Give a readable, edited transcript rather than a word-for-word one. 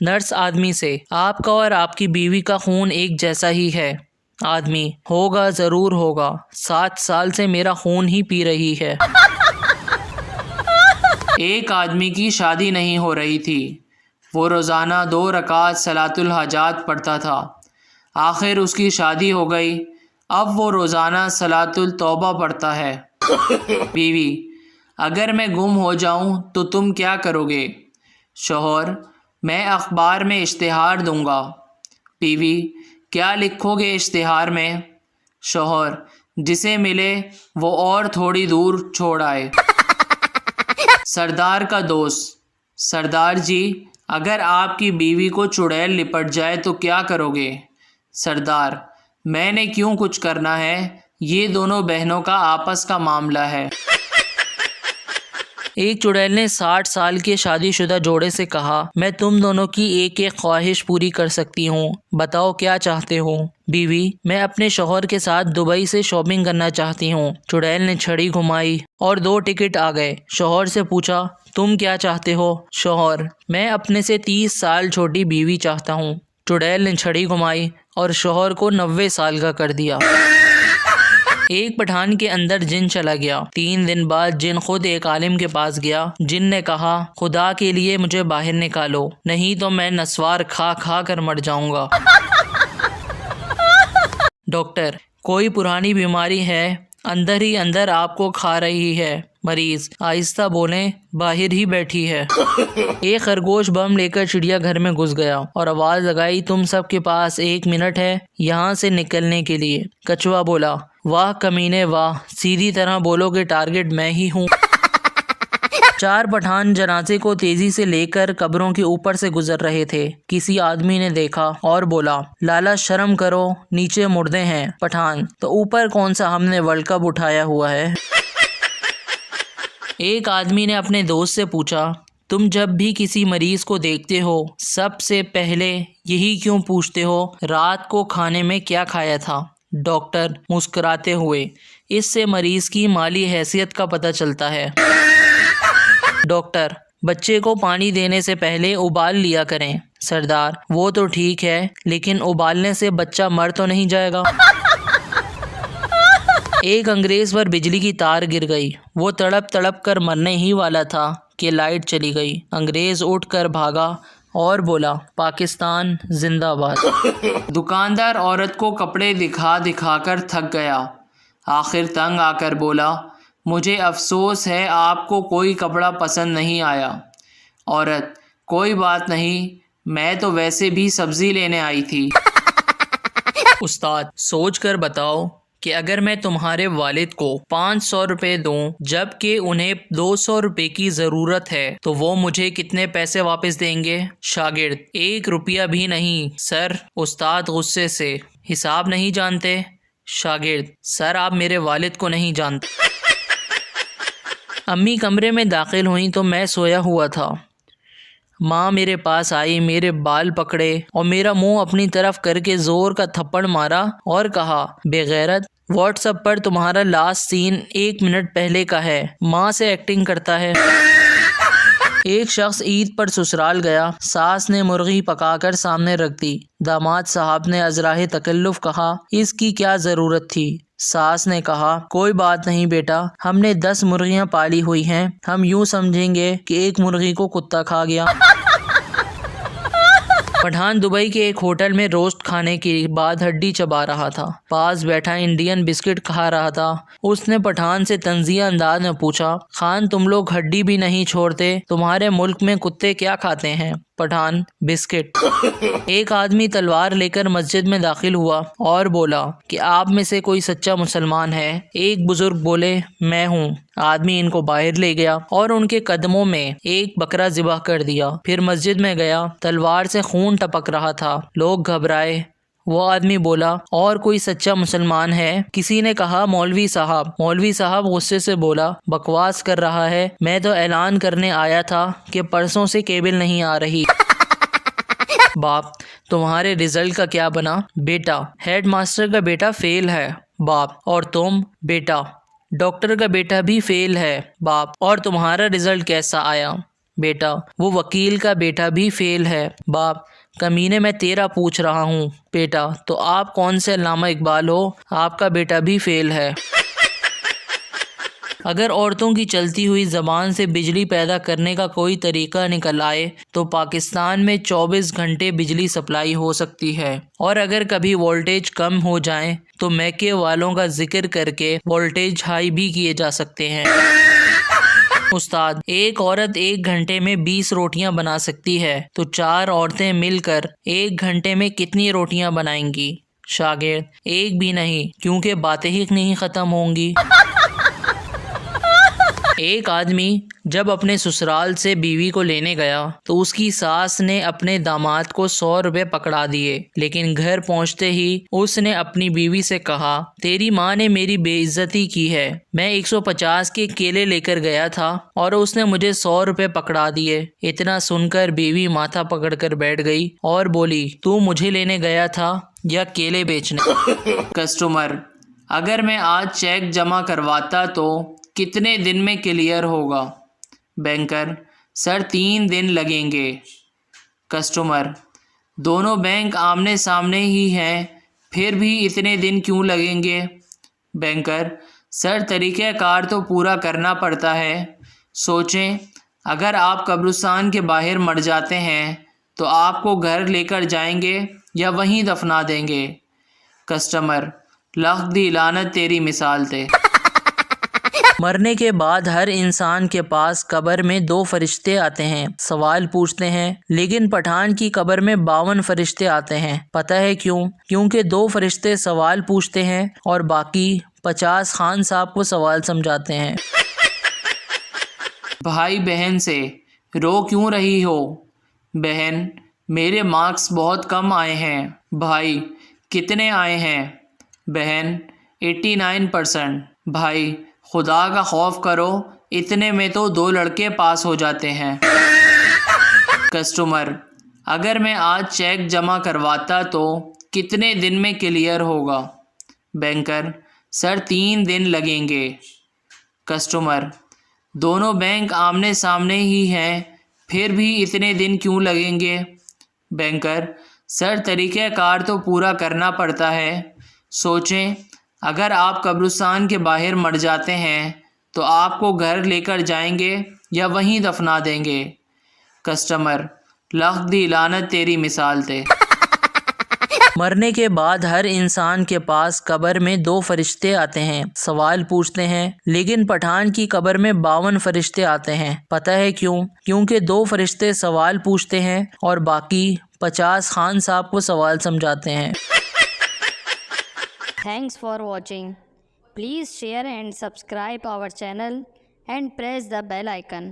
Nurse آدمی سے: آپ کا اور آپ کی بیوی کا خون ایک جیسا ہی ہے۔ آدمی: ہوگا، ضرور ہوگا، 7 سال سے میرا خون ہی پی رہی ہے۔ ایک آدمی کی شادی نہیں ہو رہی تھی۔ وہ روزانہ 2 رکعت صلاۃ الحاجات پڑھتا تھا۔ آخر اس کی شادی ہو گئی۔ اب وہ روزانہ صلاۃ التوبہ پڑھتا ہے۔ بیوی: اگر میں گم ہو جاؤں تو تم کیا کرو گے؟ شوہر: میں اخبار میں اشتہار دوں گا۔ بیوی: کیا لکھو گے اشتہار میں؟ شوہر: جسے ملے وہ اور تھوڑی دور چھوڑ آئے۔ سردار کا دوست: سردار جی، اگر آپ کی بیوی کو چڑیل لپٹ جائے تو کیا کرو گے؟ سردار: میں نے کیوں کچھ کرنا ہے، یہ دونوں بہنوں کا آپس کا معاملہ ہے۔ ایک چڑیل نے 60 سال کے شادی شدہ جوڑے سے کہا: میں تم دونوں کی ایک ایک خواہش پوری کر سکتی ہوں، بتاؤ کیا چاہتے ہو؟ بیوی: میں اپنے شوہر کے ساتھ دبئی سے شاپنگ کرنا چاہتی ہوں۔ چڑیل نے چھڑی گھمائی اور 2 ٹکٹ آ گئے۔ شوہر سے پوچھا: تم کیا چاہتے ہو؟ شوہر: میں اپنے سے 30 سال چھوٹی بیوی چاہتا ہوں۔ چڑیل نے چھڑی گھمائی اور شوہر کو 90 سال کا کر دیا۔ ایک پٹھان کے اندر جن چلا گیا۔ 3 دن بعد جن خود ایک عالم کے پاس گیا۔ جن نے کہا: خدا کے لیے مجھے باہر نکالو، نہیں تو میں نسوار کھا کھا کر مر جاؤں گا۔ ڈاکٹر: کوئی پرانی بیماری ہے، اندر ہی اندر آپ کو کھا رہی ہے۔ مریض: آہستہ بولیں، باہر ہی بیٹھی ہے۔ ایک خرگوش بم لے کر چڑیا گھر میں گھس گیا اور آواز لگائی: تم سب کے پاس 1 منٹ ہے یہاں سے نکلنے کے لیے۔ کچھوا بولا: واہ کمینے واہ، سیدھی طرح بولو کہ ٹارگٹ میں ہی ہوں۔ 4 پٹھان جنازے کو تیزی سے لے کر قبروں کے اوپر سے گزر رہے تھے۔ کسی آدمی نے دیکھا اور بولا: لالا شرم کرو، نیچے مردے ہیں۔ پٹھان: تو اوپر کون سا ہم نے ورلڈ کپ اٹھایا ہوا ہے؟ ایک آدمی نے اپنے دوست سے پوچھا: تم جب بھی کسی مریض کو دیکھتے ہو سب سے پہلے یہی کیوں پوچھتے ہو رات کو کھانے میں کیا کھایا تھا؟ ڈاکٹر مسکراتے ہوئے: اس سے مریض کی مالی حیثیت کا پتہ چلتا ہے۔ ڈاکٹر: بچے کو پانی دینے سے پہلے ابال لیا کریں۔ سردار: وہ تو ٹھیک ہے، لیکن ابالنے سے بچہ مر تو نہیں جائے گا؟ ایک انگریز پر بجلی کی تار گر گئی۔ وہ تڑپ تڑپ کر مرنے ہی والا تھا کہ لائٹ چلی گئی۔ انگریز اٹھ کر بھاگا اور بولا: پاکستان زندہ باد۔ دکاندار عورت کو کپڑے دکھا دکھا کر تھک گیا۔ آخر تنگ آ کر بولا: مجھے افسوس ہے آپ کو کوئی کپڑا پسند نہیں آیا۔ عورت: کوئی بات نہیں، میں تو ویسے بھی سبزی لینے آئی تھی۔ استاد: سوچ کر بتاؤ کہ اگر میں تمہارے والد کو 500 روپے دوں جبکہ انہیں 200 روپے کی ضرورت ہے تو وہ مجھے کتنے پیسے واپس دیں گے؟ شاگرد: 1 روپیہ بھی نہیں سر۔ استاد غصے سے: حساب نہیں جانتے؟ شاگرد: سر آپ میرے والد کو نہیں جانتے۔ امی کمرے میں داخل ہوئیں تو میں سویا ہوا تھا۔ ماں میرے پاس آئی، میرے بال پکڑے اور میرا منہ اپنی طرف کر کے زور کا تھپڑ مارا اور کہا: بے غیرت، واٹس ایپ پر تمہارا لاسٹ سین 1 منٹ پہلے کا ہے، ماں سے ایکٹنگ کرتا ہے۔ ایک شخص عید پر سسرال گیا۔ ساس نے مرغی پکا کر سامنے رکھ دی۔ داماد صاحب نے ازراہ تکلف کہا: اس کی کیا ضرورت تھی؟ ساس نے کہا: کوئی بات نہیں بیٹا، ہم نے 10 مرغیاں پالی ہوئی ہیں، ہم یوں سمجھیں گے کہ ایک مرغی کو کتا کھا گیا۔ پٹھان دبئی کے ایک ہوٹل میں روسٹ کھانے کے بعد ہڈی چبا رہا تھا۔ پاس بیٹھا انڈین بسکٹ کھا رہا تھا۔ اس نے پٹھان سے طنزیہ انداز میں پوچھا: خان تم لوگ ہڈی بھی نہیں چھوڑتے، تمہارے ملک میں کتے کیا کھاتے ہیں؟ پٹھان: بسکٹ۔ ایک آدمی تلوار لے کر مسجد میں داخل ہوا اور بولا کہ آپ میں سے کوئی سچا مسلمان ہے؟ ایک بزرگ بولے: میں ہوں۔ آدمی ان کو باہر لے گیا اور ان کے قدموں میں ایک بکرا ذبح کر دیا۔ پھر مسجد میں گیا، تلوار سے خون ٹپک رہا تھا، لوگ گھبرائے۔ وہ آدمی بولا: اور کوئی سچا مسلمان ہے؟ کسی نے کہا: مولوی صاحب۔ مولوی صاحب غصے سے بولا: بکواس کر رہا ہے، میں تو اعلان کرنے آیا تھا کہ پرسوں سے کیبل نہیں آ رہی۔ باپ: تمہارے رزلٹ کا کیا بنا؟ بیٹا: ہیڈ ماسٹر کا بیٹا فیل ہے۔ باپ: اور تم؟ بیٹا: ڈاکٹر کا بیٹا بھی فیل ہے۔ باپ: اور تمہارا رزلٹ کیسا آیا؟ بیٹا وہ وکیل کا بیٹا بھی فیل ہے۔ باپ کمینے میں تیرا پوچھ رہا ہوں۔ بیٹا تو آپ کون سے علامہ اقبال ہو، آپ کا بیٹا بھی فیل ہے۔ اگر عورتوں کی چلتی ہوئی زبان سے بجلی پیدا کرنے کا کوئی طریقہ نکل آئے تو پاکستان میں 24 گھنٹے بجلی سپلائی ہو سکتی ہے، اور اگر کبھی وولٹیج کم ہو جائیں تو میکے والوں کا ذکر کر کے وولٹیج ہائی بھی کیے جا سکتے ہیں۔ استاد ایک عورت 1 گھنٹے میں 20 روٹیاں بنا سکتی ہے تو 4 عورتیں مل کر 1 گھنٹے میں کتنی روٹیاں بنائیں گی؟ شاگرد ایک بھی نہیں، کیونکہ باتیں ہی نہیں ختم ہوں گی۔ ایک آدمی جب اپنے سسرال سے بیوی کو لینے گیا تو اس کی ساس نے اپنے داماد کو 100 روپے پکڑا دیے، لیکن گھر پہنچتے ہی اس نے اپنی بیوی سے کہا، تیری ماں نے میری بے عزتی کی ہے، میں 150 کے کیلے لے کر گیا تھا اور اس نے مجھے 100 روپے پکڑا دیے۔ اتنا سن کر بیوی ماتھا پکڑ کر بیٹھ گئی اور بولی، تو مجھے لینے گیا تھا یا کیلے بیچنے؟ کسٹمر اگر میں آج چیک جمع کرواتا تو کتنے دن میں کلیئر ہوگا؟ بینکر سر 3 دن لگیں گے۔ کسٹمر دونوں بینک آمنے سامنے ہی ہیں، پھر بھی اتنے دن کیوں لگیں گے؟ بینکر سر طریقہ کار تو پورا کرنا پڑتا ہے۔ سوچیں اگر آپ قبرستان کے باہر مر جاتے ہیں تو آپ کو گھر لے کر جائیں گے یا وہیں دفنا دیں گے؟ کسٹمر لکھ دی لعنت تیری مثال تے۔ مرنے کے بعد ہر انسان کے پاس قبر میں 2 فرشتے آتے ہیں، سوال پوچھتے ہیں، لیکن پٹھان کی قبر میں 52 فرشتے آتے ہیں، پتہ ہے کیوں؟ کیونکہ 2 فرشتے سوال پوچھتے ہیں اور باقی 50 خان صاحب کو سوال سمجھاتے ہیں۔ بھائی بہن سے رو کیوں رہی ہو؟ بہن میرے مارکس بہت کم آئے ہیں۔ بھائی کتنے آئے ہیں؟ بہن 89%۔ بھائی خدا کا خوف کرو، اتنے میں تو 2 لڑکے پاس ہو جاتے ہیں۔ کسٹمر اگر میں آج چیک جمع کرواتا تو کتنے دن میں کلیئر ہوگا؟ بینکر سر 3 دن لگیں گے۔ کسٹمر دونوں بینک آمنے سامنے ہی ہیں، پھر بھی اتنے دن کیوں لگیں گے؟ بینکر سر طریقہ کار تو پورا کرنا پڑتا ہے۔ سوچیں اگر آپ قبرستان کے باہر مر جاتے ہیں تو آپ کو گھر لے کر جائیں گے یا وہیں دفنا دیں گے؟ کسٹمر لکھ دی لعنت تیری مثال تے۔ مرنے کے بعد ہر انسان کے پاس قبر میں 2 فرشتے آتے ہیں، سوال پوچھتے ہیں، لیکن پٹھان کی قبر میں 52 فرشتے آتے ہیں، پتہ ہے کیوں؟ کیونکہ 2 فرشتے سوال پوچھتے ہیں اور باقی 50 خان صاحب کو سوال سمجھاتے ہیں۔ Thanks for watching. Please share and subscribe our channel and press the bell icon.